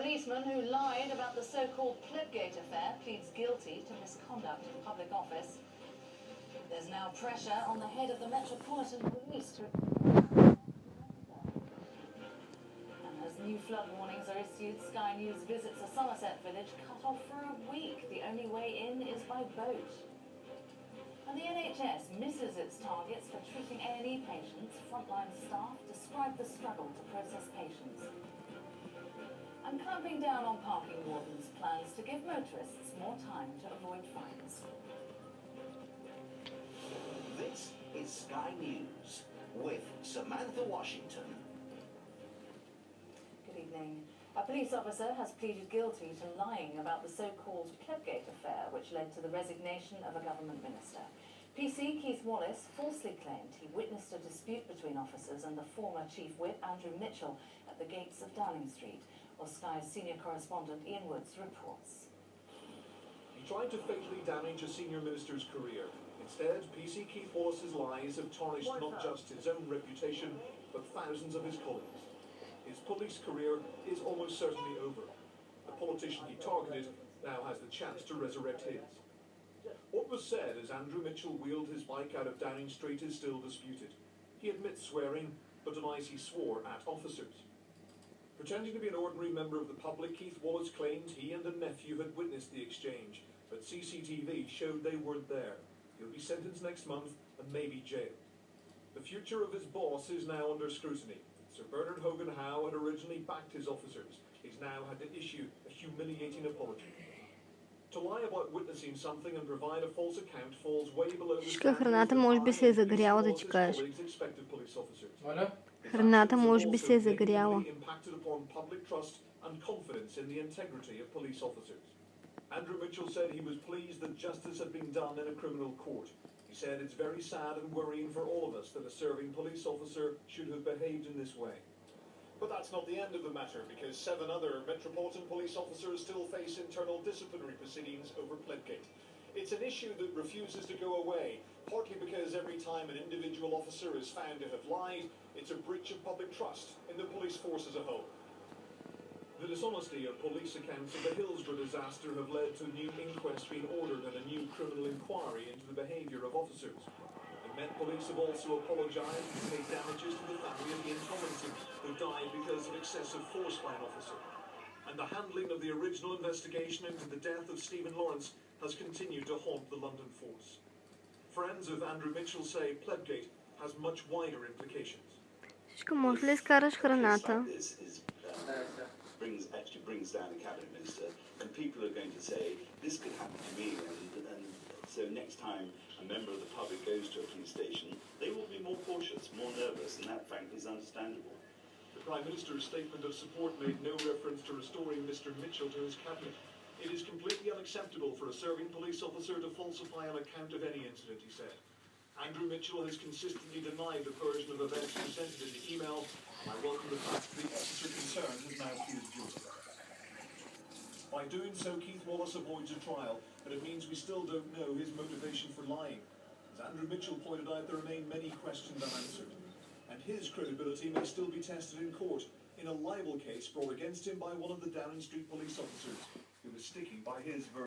policeman who lied about the so-called Plebgate affair pleads guilty to misconduct in public office. There's now pressure on the head of the Metropolitan Police to... And as new flood warnings are issued, Sky News visits a Somerset village cut off for a week. The only way in is by boat. And the NHS misses its targets for treating A&E patients. Frontline staff describe the struggle to process patients. And clamping down on parking wardens plans to give motorists more time to avoid fines. This is Sky News with Samantha Washington. Good evening. A police officer has pleaded guilty to lying about the so-called Plebgate affair, which led to the resignation of a government minister. PC Keith Wallace falsely claimed he witnessed a dispute between officers and the former Chief Whip Andrew Mitchell at the gates of Downing Street. Or Sky's senior correspondent Ian Woods reports. He tried to fatally damage a senior minister's career. Instead, PC Keith Wallace's lies have tarnished not just his own reputation, but thousands of his colleagues. His police career is almost certainly over. The politician he targeted now has the chance to resurrect his. What was said as Andrew Mitchell wheeled his bike out of Downing Street is still disputed. He admits swearing, but denies he swore at officers. Pretending to be an ordinary member of the public, Keith Wallace claimed he and a nephew had witnessed the exchange, but CCTV showed they weren't there. He'll be sentenced next month and maybe jailed. The future of his boss is now under scrutiny. Sir Bernard Hogan Howe had originally backed his officers. He's now had to issue a humiliating apology. To lie about witnessing something and provide a false account falls way below the Храната може би се е загряла, да ти кажеш. Храната може би се е загряла. Andrew Mitchell said he was pleased that justice had been done in a criminal court. He said it's very sad and worrying for all of us that a serving police officer should have behaved in this way. But that's not the end of the matter, because 7 other Metropolitan Police officers still face internal disciplinary proceedings over Plebgate. It's an issue that refuses to go away, partly because every time an individual officer is found to have lied, it's a breach of public trust in the police force as a whole. The dishonesty of police accounts of the Hillsborough disaster have led to a new inquest being ordered and a new criminal inquiry into the behaviour of officers. The Met Police have also apologised and paid damages to the family of Ian Tomlinson, who died because of excessive force by an officer. And the handling of the original investigation into the death of Stephen Lawrence has continued to haunt the London force. Friends of Andrew Mitchell say Plebgate has much wider implications. Всичко може ли изкараш храната? Actually brings down a cabinet minister, and people are going to say, this could happen to me, and so next time a member of the public goes to a police station, they will be more cautious, more nervous, and that frankly is understandable. The Prime Minister's statement of support made no reference to restoring Mr Mitchell to his cabinet. It is completely unacceptable for a serving police officer to falsify an account of any incident, he said. Andrew Mitchell has consistently denied the version of events presented in the email, and I welcome the fact that the officer concerned has now pleaded guilty. By doing so, Keith Wallace avoids a trial, but it means we still don't know his motivation for lying. As Andrew Mitchell pointed out, there remain many questions unanswered, and his credibility may still be tested in court in a libel case brought against him by one of the Downing Street police officers who was sticking by his version.